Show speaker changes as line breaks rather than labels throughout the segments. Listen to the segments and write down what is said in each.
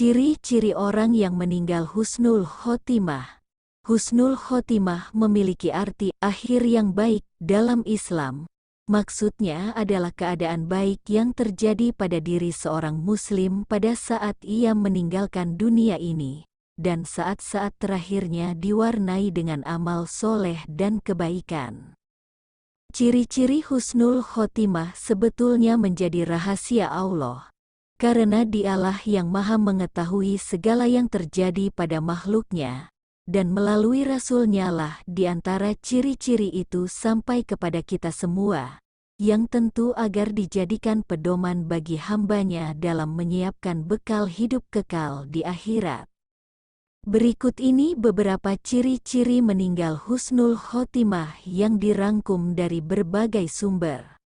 Ciri-ciri orang yang meninggal husnul khotimah. Husnul khotimah memiliki arti akhir yang baik dalam Islam. Maksudnya adalah keadaan baik yang terjadi pada diri seorang muslim pada saat ia meninggalkan dunia ini, dan saat-saat terakhirnya diwarnai dengan amal soleh dan kebaikan. Ciri-ciri husnul khotimah sebetulnya menjadi rahasia Allah. Karena Dialah yang Maha mengetahui segala yang terjadi pada makhluknya, dan melalui Rasul-Nya lah di antara ciri-ciri itu sampai kepada kita semua, yang tentu agar dijadikan pedoman bagi hambanya dalam menyiapkan bekal hidup kekal di akhirat. Berikut ini beberapa ciri-ciri meninggal husnul khotimah yang dirangkum dari berbagai sumber.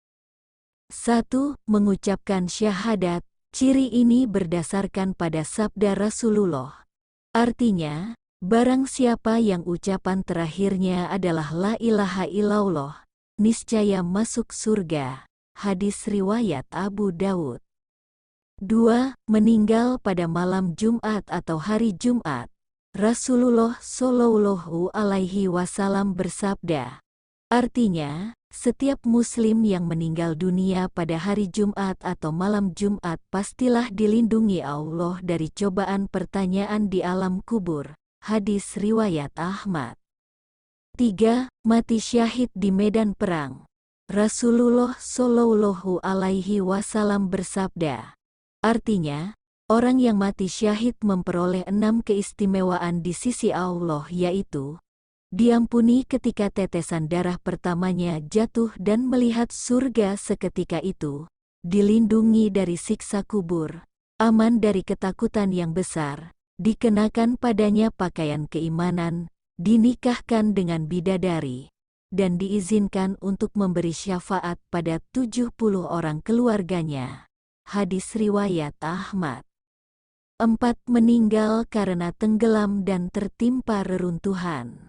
1. Mengucapkan syahadat. Ciri ini berdasarkan pada sabda Rasulullah. Artinya, barang siapa yang ucapan terakhirnya adalah la ilaha illallah, niscaya masuk surga. Hadis riwayat Abu Dawud. 2. Meninggal pada malam Jumat atau hari Jumat. Rasulullah Shallallahu Alaihi Wasallam bersabda. Artinya, setiap muslim yang meninggal dunia pada hari Jumat atau malam Jumat pastilah dilindungi Allah dari cobaan pertanyaan di alam kubur. Hadis riwayat Ahmad. 3. Mati syahid di medan perang. Rasulullah Shallallahu Alaihi Wasallam bersabda. Artinya, orang yang mati syahid memperoleh 6 keistimewaan di sisi Allah, yaitu diampuni ketika tetesan darah pertamanya jatuh dan melihat surga seketika itu, dilindungi dari siksa kubur, aman dari ketakutan yang besar, dikenakan padanya pakaian keimanan, dinikahkan dengan bidadari, dan diizinkan untuk memberi syafaat pada 70 orang keluarganya. Hadis riwayat Ahmad. 4. Meninggal karena tenggelam dan tertimpa reruntuhan.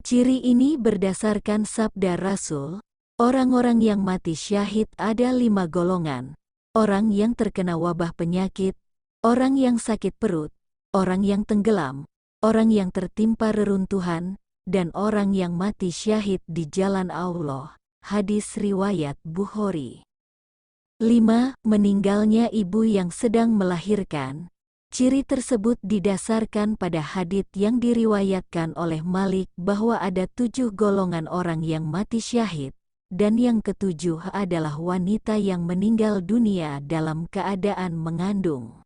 Ciri ini berdasarkan sabda Rasul, orang-orang yang mati syahid ada 5 golongan, orang yang terkena wabah penyakit, orang yang sakit perut, orang yang tenggelam, orang yang tertimpa reruntuhan, dan orang yang mati syahid di jalan Allah. Hadis riwayat Bukhari. 5. Meninggalnya ibu yang sedang melahirkan. Ciri tersebut didasarkan pada hadits yang diriwayatkan oleh Malik bahwa ada 7 golongan orang yang mati syahid, dan yang ketujuh adalah wanita yang meninggal dunia dalam keadaan mengandung.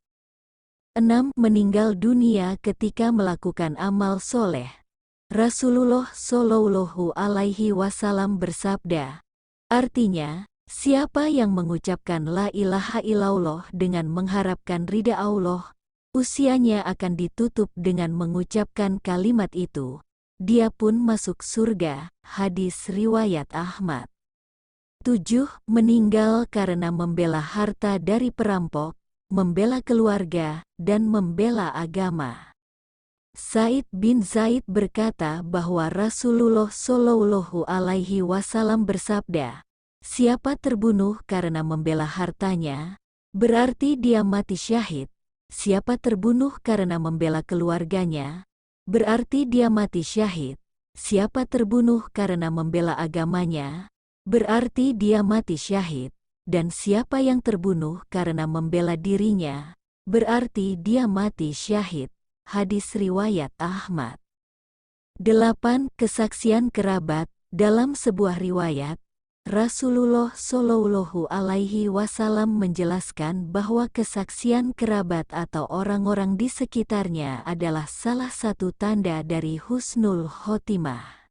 6. Meninggal dunia ketika melakukan amal soleh. Rasulullah Shallallahu Alaihi Wasallam bersabda, artinya, siapa yang mengucapkan la ilaha illallah dengan mengharapkan ridha Allah, usianya akan ditutup dengan mengucapkan kalimat itu. Dia pun masuk surga. Hadis riwayat Ahmad. 7. Meninggal karena membela harta dari perampok, membela keluarga, dan membela agama. Said bin Zaid berkata bahwa Rasulullah Shallallahu Alaihi Wasallam bersabda, siapa terbunuh karena membela hartanya, berarti dia mati syahid. Siapa terbunuh karena membela keluarganya, berarti dia mati syahid. Siapa terbunuh karena membela agamanya, berarti dia mati syahid. Dan siapa yang terbunuh karena membela dirinya, berarti dia mati syahid. Hadis riwayat Ahmad. 8. Kesaksian kerabat. Dalam sebuah riwayat, Rasulullah Shallallahu Alaihi Wasallam menjelaskan bahwa kesaksian kerabat atau orang-orang di sekitarnya adalah salah satu tanda dari husnul khotimah.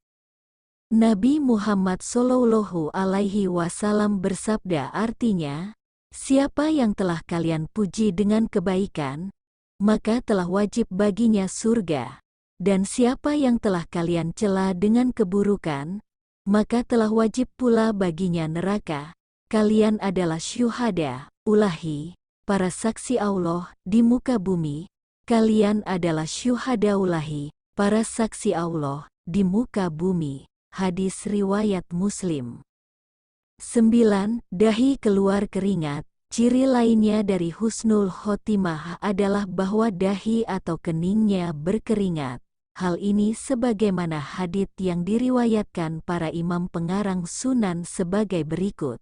Nabi Muhammad Shallallahu Alaihi Wasallam bersabda, artinya, siapa yang telah kalian puji dengan kebaikan, maka telah wajib baginya surga, dan siapa yang telah kalian cela dengan keburukan, maka telah wajib pula baginya neraka. Kalian adalah syuhada, ulahi, para saksi Allah di muka bumi. Kalian adalah syuhada ulahi, para saksi Allah di muka bumi. Hadis riwayat Muslim. 9. Dahi keluar keringat. Ciri lainnya dari husnul khotimah adalah bahwa dahi atau keningnya berkeringat. Hal ini sebagaimana hadits yang diriwayatkan para imam pengarang sunan sebagai berikut.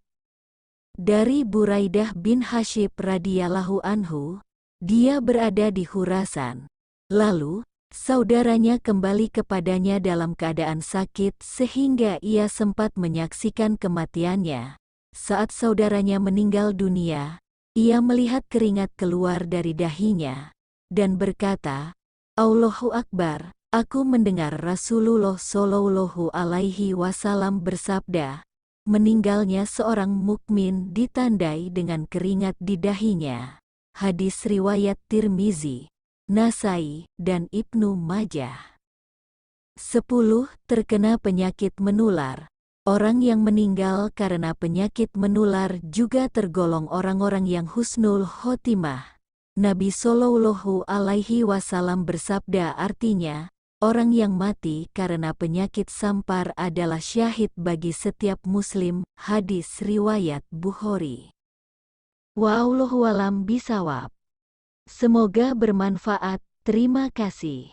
Dari Buraidah bin Hasyib radhiyallahu anhu, dia berada di Khurasan. Lalu, saudaranya kembali kepadanya dalam keadaan sakit sehingga ia sempat menyaksikan kematiannya. Saat saudaranya meninggal dunia, ia melihat keringat keluar dari dahinya, dan berkata, Allahu Akbar, aku mendengar Rasulullah Shallallahu Alaihi Wasallam bersabda, meninggalnya seorang mukmin ditandai dengan keringat di dahinya. Hadis riwayat Tirmizi, Nasai, dan Ibnu Majah. 10. Terkena penyakit menular. Orang yang meninggal karena penyakit menular juga tergolong orang-orang yang husnul khotimah. Nabi Shallallahu Alaihi Wasallam bersabda, artinya, orang yang mati karena penyakit sampar adalah syahid bagi setiap muslim. Hadis riwayat Bukhari. Wallahu a'lam bishawab. Semoga bermanfaat. Terima kasih.